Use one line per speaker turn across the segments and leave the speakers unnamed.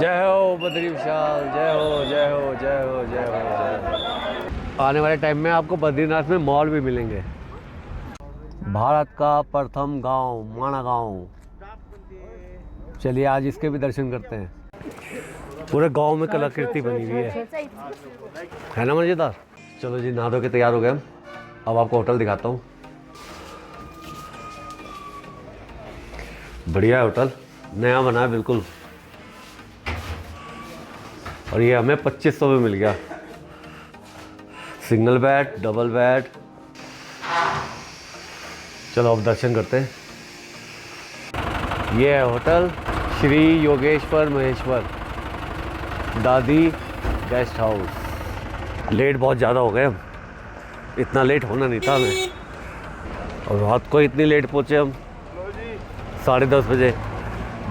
जय हो बद्री विशाल, जय हो जय हो जय हो जय हो जय हो। आने वाले टाइम में आपको बद्रीनाथ में मॉल भी मिलेंगे। भारत का प्रथम गांव माणा गांव। चलिए आज इसके भी दर्शन करते हैं। पूरे गांव में कलाकृति बनी हुई है ना मजेदार। चलो जी, नहा धो के तैयार हो गए हम। अब आपको होटल दिखाता हूँ। बढ़िया है होटल, नया बना है बिल्कुल। और ये हमें 2500 में मिल गया। Single bed, double bed. चलो अब दर्शन करते हैं। ये है होटल श्री योगेश्वर महेश्वर दादी गेस्ट हाउस। लेट बहुत ज़्यादा हो गए हम, इतना लेट होना नहीं था हमें। और रात को इतनी लेट पहुँचे हम, 10:30 बजे।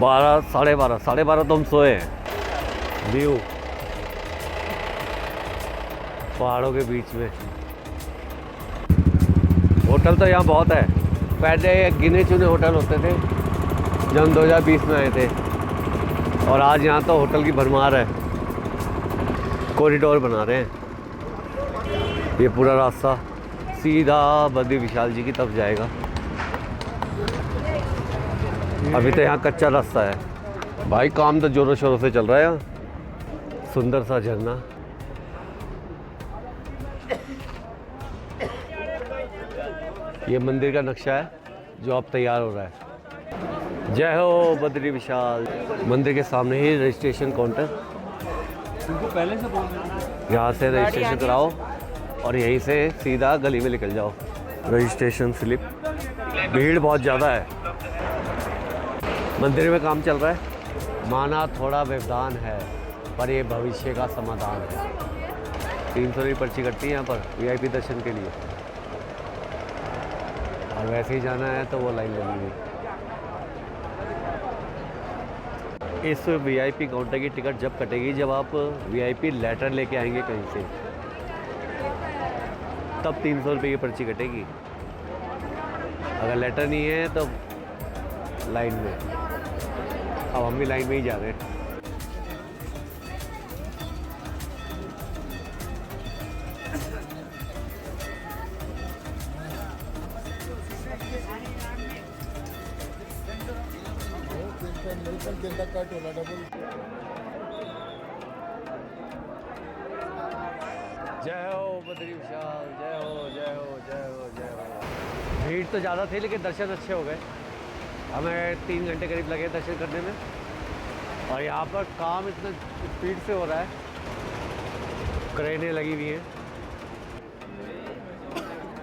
12, 12:30 तो हम सोए हैं। व्यू पहाड़ों के बीच में। होटल तो यहाँ बहुत है। पहले गिने चुने होटल होते थे जब हम 2020 में आए थे, और आज यहाँ तो होटल की भरमार है। कॉरिडोर बना रहे हैं। ये पूरा रास्ता सीधा बद्री विशाल जी की तरफ जाएगा। अभी तो यहाँ कच्चा रास्ता है भाई। काम तो जोरों शोरों से चल रहा है यहाँ। सुंदर सा झरना। ये मंदिर का नक्शा है जो अब तैयार हो रहा है। जय हो बद्री विशाल। मंदिर के सामने ही रजिस्ट्रेशन काउंटर। पहले से यहाँ से रजिस्ट्रेशन कराओ और यहीं से सीधा गली में निकल जाओ। Registration slip. भीड़ बहुत ज़्यादा है। मंदिर में काम चल रहा है। माना थोड़ा व्यवधान है पर ये भविष्य का समाधान है। 300 की पर्ची कटती है यहाँ पर वीआईपी दर्शन के लिए। और वैसे ही जाना है तो वो लाइन लगी हुई। इस वीआईपी काउंटर की टिकट जब कटेगी जब आप वीआईपी लेटर लेके आएंगे कहीं से, तब 300 रुपये की पर्ची कटेगी। अगर लेटर नहीं है तो लाइन में। अब हम भी लाइन में ही जा रहे हैं। जय हो बद्री विशाल, जय हो जय हो जय हो जय हो। भीड़ तो ज़्यादा थी लेकिन दर्शन अच्छे हो गए। हमें 3 घंटे करीब लगे दर्शन करने में। और यहाँ पर काम इतना स्पीड से हो रहा है। क्रेनें लगी हुई हैं।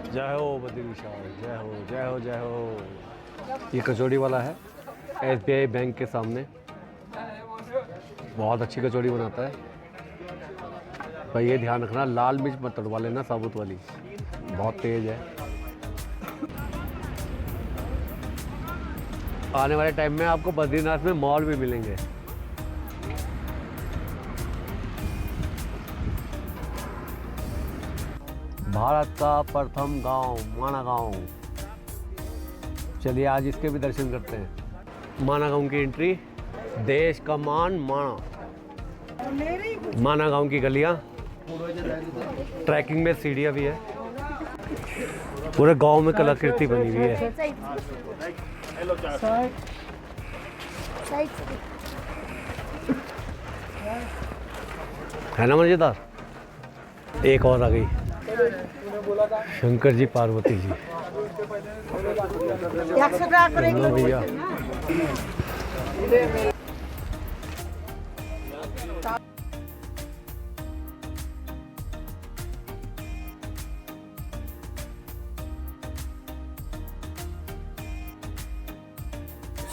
जय हो बद्री विशाल, जय हो जय हो जय हो। ये कचौड़ी वाला है SBI बैंक के सामने। बहुत अच्छी कचौड़ी बनाता है। पर ये ध्यान रखना लाल मिर्च मत तड़वा लेना, साबुत वाली बहुत तेज़ है। आने वाले टाइम में आपको बद्रीनाथ में मॉल भी मिलेंगे। भारत का प्रथम गांव माणा गांव। चलिए आज इसके भी दर्शन करते हैं। माणा गांव की एंट्री। देश का मान माणा। माणा गांव की गलियां। ट्रैकिंग में सीढ़ियाँ भी है। पूरे गांव में कलाकृति बनी हुई है। है ना मजेदार। एक और आ गई, शंकर जी पार्वती जी। भैया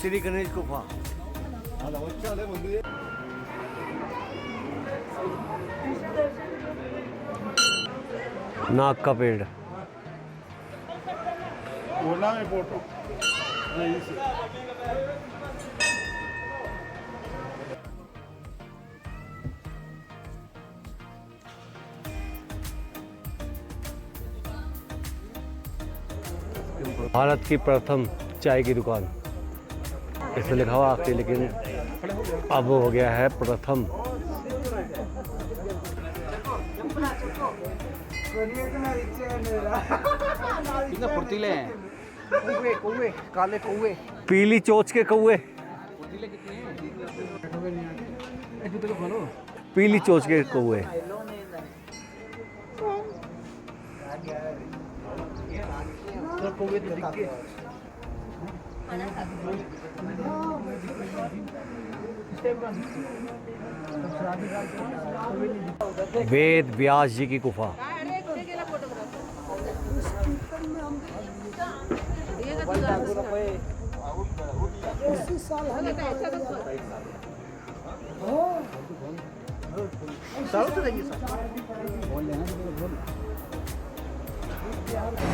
श्री गणेश गुफा। नाग का पेड़। भारत की प्रथम चाय की दुकान। इसमें लिखा हुआ आखिरी, लेकिन अब हो गया है प्रथम।
फुर्तीले हैं, कौवे काले कौवे।
पीली चोच के कौवे, पीली चोच के कौवे। वेद व्यास जी की गुफा।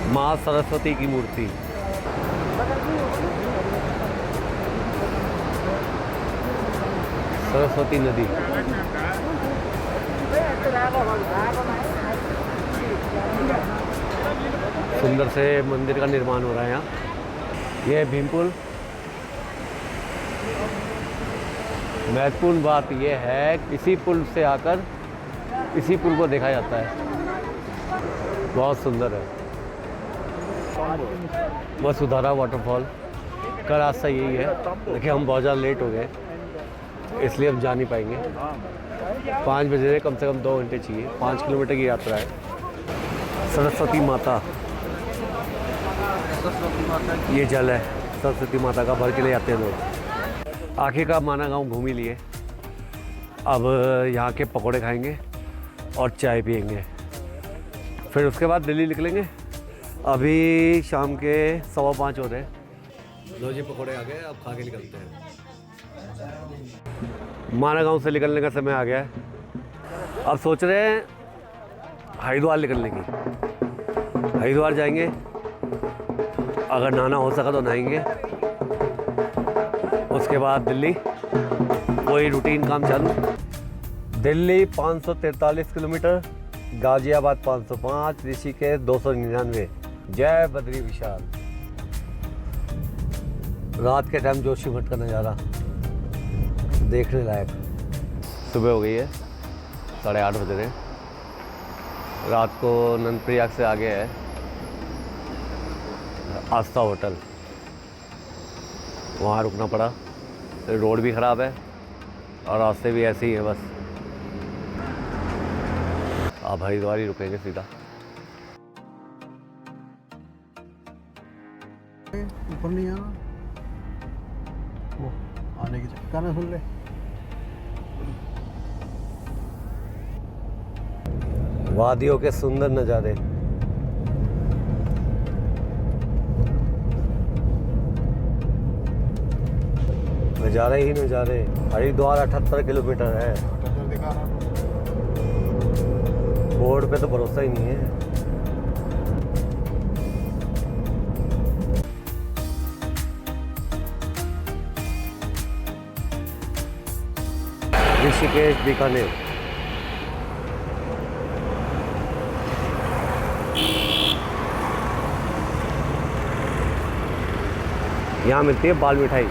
माँ सरस्वती की मूर्ति। सरस्वती नदी। सुंदर से मंदिर का निर्माण हो रहा है यहाँ। यह है भीमपुल। महत्वपूर्ण बात यह है, इसी पुल से आकर इसी पुल को देखा जाता है। बहुत सुंदर है। वसुधारा वाटरफॉल का रास्ता यही है। देखिए हम बहुत ज़्यादा लेट हो गए, इसलिए हम जा नहीं पाएंगे। 5 बजे कम से कम 2 घंटे चाहिए। 5 किलोमीटर की यात्रा है। सरस्वती माता, ये जल है सरस्वती माता का, भर के ले जाते हैं लोग। आखिरकार माना गांव घूम ही लिए। अब यहाँ के पकोड़े खाएंगे और चाय पियेंगे, फिर उसके बाद दिल्ली निकलेंगे। अभी शाम के 5:15 हो रहे हैं। लो जी पकोड़े आ गए, अब खा के निकलते हैं। माना गांव से निकलने का समय आ गया है। अब सोच रहे हैं हरिद्वार निकलने की। हरिद्वार जाएंगे, अगर नहाना हो सका तो नहाएंगे। उसके बाद दिल्ली, वही रूटीन काम चालू। दिल्ली 543 किलोमीटर, गाजियाबाद 505, ऋषिकेश 299। जय बद्री विशाल। रात के टाइम जोशीमठ का नज़ारा देखने लायक। सुबह हो गई है, 8:30 बज रहे। रात को नंदप्रयाग से आगे है आस्था होटल, वहाँ रुकना पड़ा। रोड भी ख़राब है और रास्ते भी ऐसे ही है बस। अब हरिद्वार ही रुकेंगे सीधा।
ऊपर नहीं आना, वो आने की गाना सुन ले।
वादियों के सुंदर नज़ारे। नज़ारे ही नज़ारे। हरिद्वार 78 किलोमीटर है। बोर्ड पे तो भरोसा ही नहीं है। ऋषिकेश बीकानेर। यहाँ मिलती है बाल मिठाई।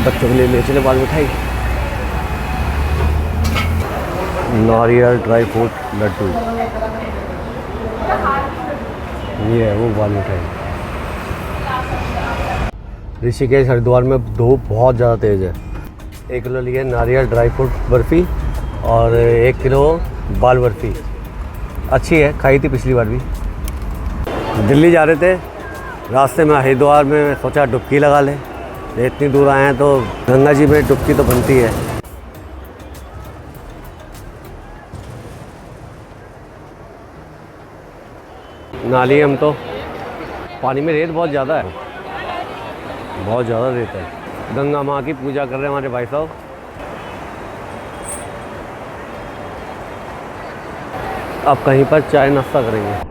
बच्चों के लिए ले चले बाल मिठाई। नारियल ड्राई फ्रूट लड्डू, ये है वो बाल मिठाई। ऋषिकेश हरिद्वार में धूप बहुत ज़्यादा तेज़ है। 1 किलो लिए नारियल ड्राई फ्रूट बर्फ़ी और 1 किलो बाल बर्फ़ी। अच्छी है, खाई थी पिछली बार भी। दिल्ली जा रहे थे, रास्ते में हरिद्वार में सोचा डुबकी लगा लें। इतनी दूर आए हैं तो गंगा जी में डुबकी तो बनती है। नाली हम तो पानी में रेत बहुत ज़्यादा है, बहुत ज़्यादा रेत है। गंगा माँ की पूजा कर रहे हैं हमारे भाई साहब। अब कहीं पर चाय नाश्ता करेंगे।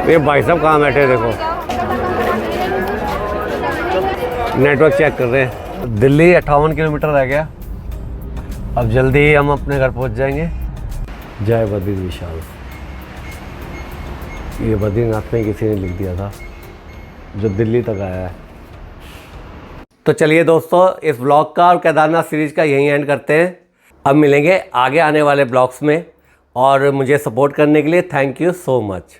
ये भाई साहब कहाँ बैठे हैं, देखो नेटवर्क चेक कर रहे हैं। दिल्ली 58 किलोमीटर रह गया। अब जल्दी ही हम अपने घर पहुंच जाएंगे। जय बद्री विशाल। ये बद्रीनाथ में किसी ने लिख दिया था जो दिल्ली तक आया है। तो चलिए दोस्तों, इस ब्लॉग का और केदारनाथ सीरीज़ का यहीं एंड करते हैं। अब मिलेंगे आगे आने वाले ब्लॉग्स में, और मुझे सपोर्ट करने के लिए थैंक यू सो मच।